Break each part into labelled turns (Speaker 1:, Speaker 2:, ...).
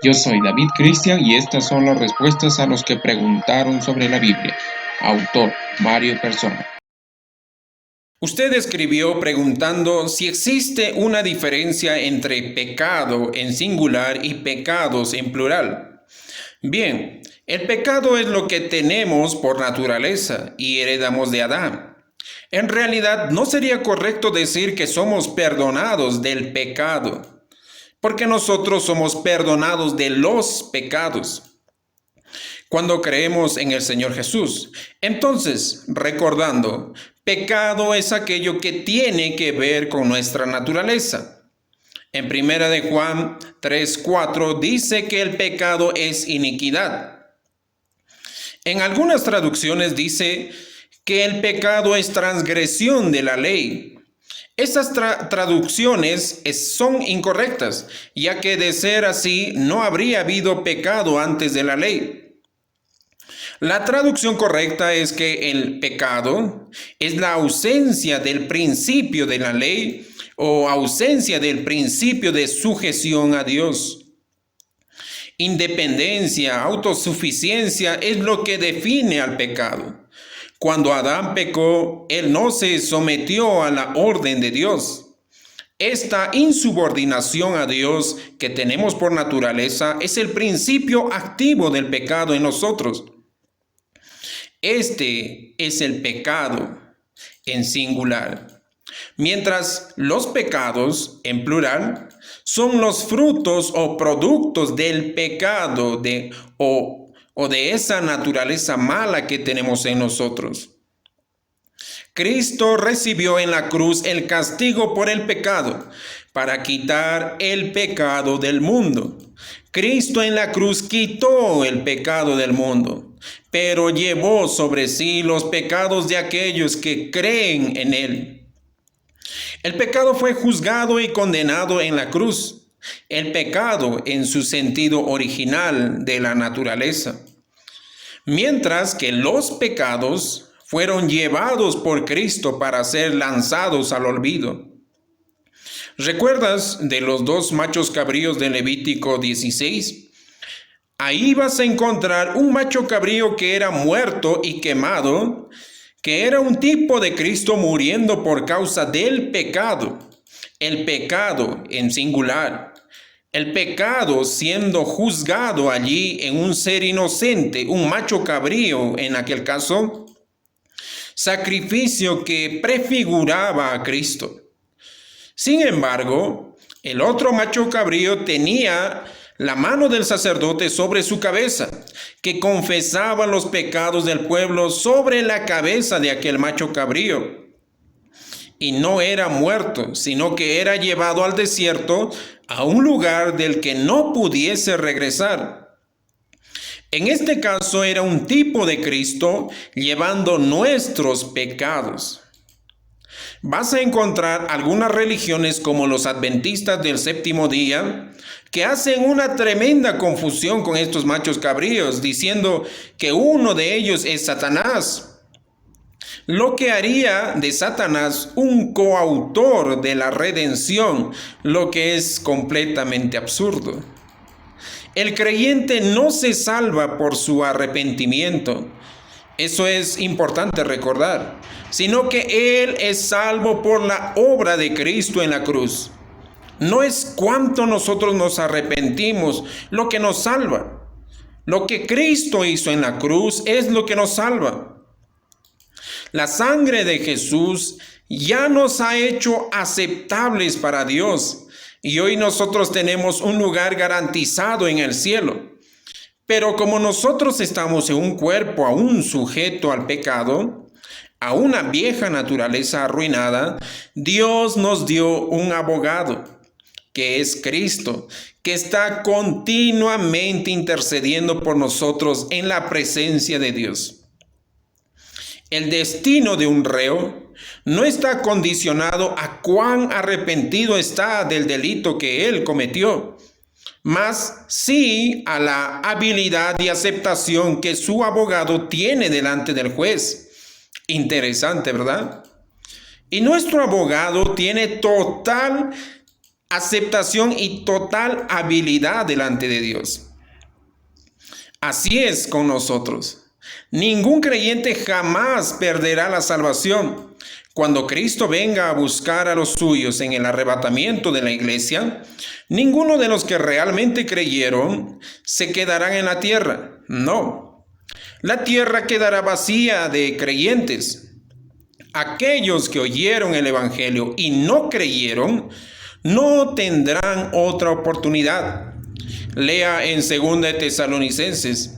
Speaker 1: Yo soy David Cristian y estas son las respuestas a los que preguntaron sobre la Biblia. Autor Mario Persona.
Speaker 2: Usted escribió preguntando si existe una diferencia entre pecado en singular y pecados en plural. Bien, el pecado es lo que tenemos por naturaleza y heredamos de Adán. En realidad, no sería correcto decir que somos perdonados del pecado, porque nosotros somos perdonados de los pecados cuando creemos en el Señor Jesús. Entonces, recordando, pecado es aquello que tiene que ver con nuestra naturaleza. En 1 de Juan 3:4 dice que el pecado es iniquidad. En algunas traducciones dice que el pecado es transgresión de la ley. Estas traducciones son incorrectas, ya que de ser así no habría habido pecado antes de la ley. La traducción correcta es que el pecado es la ausencia del principio de la ley o ausencia del principio de sujeción a Dios. Independencia, autosuficiencia es lo que define al pecado. Cuando Adán pecó, él no se sometió a la orden de Dios. Esta insubordinación a Dios que tenemos por naturaleza es el principio activo del pecado en nosotros. Este es el pecado en singular, mientras los pecados en plural son los frutos o productos del pecado o de esa naturaleza mala que tenemos en nosotros. Cristo recibió en la cruz el castigo por el pecado para quitar el pecado del mundo. Cristo en la cruz quitó el pecado del mundo, pero llevó sobre sí los pecados de aquellos que creen en Él. El pecado fue juzgado y condenado en la cruz. El pecado en su sentido original de la naturaleza. Mientras que los pecados fueron llevados por Cristo para ser lanzados al olvido. ¿Recuerdas de los 2 machos cabríos de Levítico 16? Ahí vas a encontrar un macho cabrío que era muerto y quemado, que era un tipo de Cristo muriendo por causa del pecado. El pecado en singular. El pecado siendo juzgado allí en un ser inocente, un macho cabrío en aquel caso. Sacrificio que prefiguraba a Cristo. Sin embargo, el otro macho cabrío tenía la mano del sacerdote sobre su cabeza, que confesaba los pecados del pueblo sobre la cabeza de aquel macho cabrío. Y no era muerto, sino que era llevado al desierto, a un lugar del que no pudiese regresar. En este caso era un tipo de Cristo llevando nuestros pecados. Vas a encontrar algunas religiones como los adventistas del séptimo día que hacen una tremenda confusión con estos machos cabríos, diciendo que uno de ellos es Satanás, lo que haría de Satanás un coautor de la redención, lo que es completamente absurdo. El creyente no se salva por su arrepentimiento. Eso es importante recordar, sino que Él es salvo por la obra de Cristo en la cruz. No es cuánto nosotros nos arrepentimos lo que nos salva. Lo que Cristo hizo en la cruz es lo que nos salva. La sangre de Jesús ya nos ha hecho aceptables para Dios y hoy nosotros tenemos un lugar garantizado en el cielo. Pero como nosotros estamos en un cuerpo aún sujeto al pecado, a una vieja naturaleza arruinada, Dios nos dio un abogado, que es Cristo, que está continuamente intercediendo por nosotros en la presencia de Dios. El destino de un reo no está condicionado a cuán arrepentido está del delito que él cometió, mas sí a la habilidad y aceptación que su abogado tiene delante del juez. Interesante, ¿verdad? Y nuestro abogado tiene total aceptación y total habilidad delante de Dios. Así es con nosotros. Ningún creyente jamás perderá la salvación. Cuando Cristo venga a buscar a los suyos en el arrebatamiento de la iglesia, ninguno de los que realmente creyeron se quedarán en la tierra. No, la tierra quedará vacía de creyentes. Aquellos que oyeron el Evangelio y no creyeron, no tendrán otra oportunidad. Lea en 2 Tesalonicenses.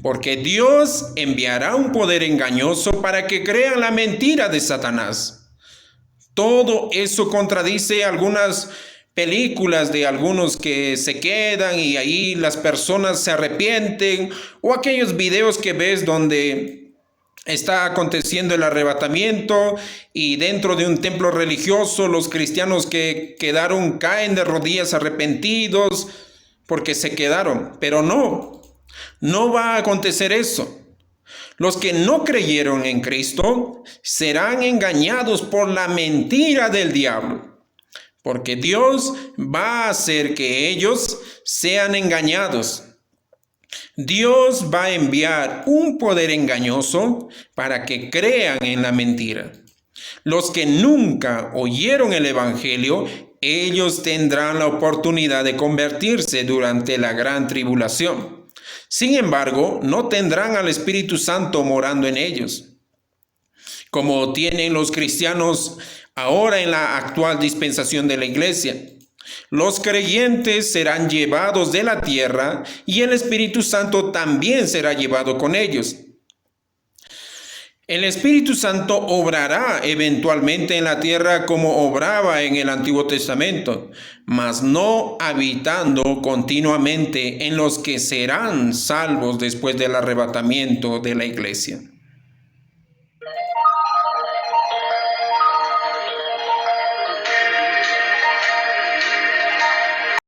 Speaker 2: Porque Dios enviará un poder engañoso para que crean la mentira de Satanás. Todo eso contradice algunas películas de algunos que se quedan y ahí las personas se arrepienten, o aquellos videos que ves donde está aconteciendo el arrebatamiento y dentro de un templo religioso los cristianos que quedaron caen de rodillas arrepentidos porque se quedaron, pero no va a acontecer eso. Los que no creyeron en Cristo serán engañados por la mentira del diablo, porque Dios va a hacer que ellos sean engañados. Dios va a enviar un poder engañoso para que crean en la mentira. Los que nunca oyeron el Evangelio, ellos tendrán la oportunidad de convertirse durante la gran tribulación. Sin embargo, no tendrán al Espíritu Santo morando en ellos, como tienen los cristianos ahora en la actual dispensación de la iglesia. Los creyentes serán llevados de la tierra y el Espíritu Santo también será llevado con ellos. El Espíritu Santo obrará eventualmente en la tierra como obraba en el Antiguo Testamento, mas no habitando continuamente en los que serán salvos después del arrebatamiento de la iglesia.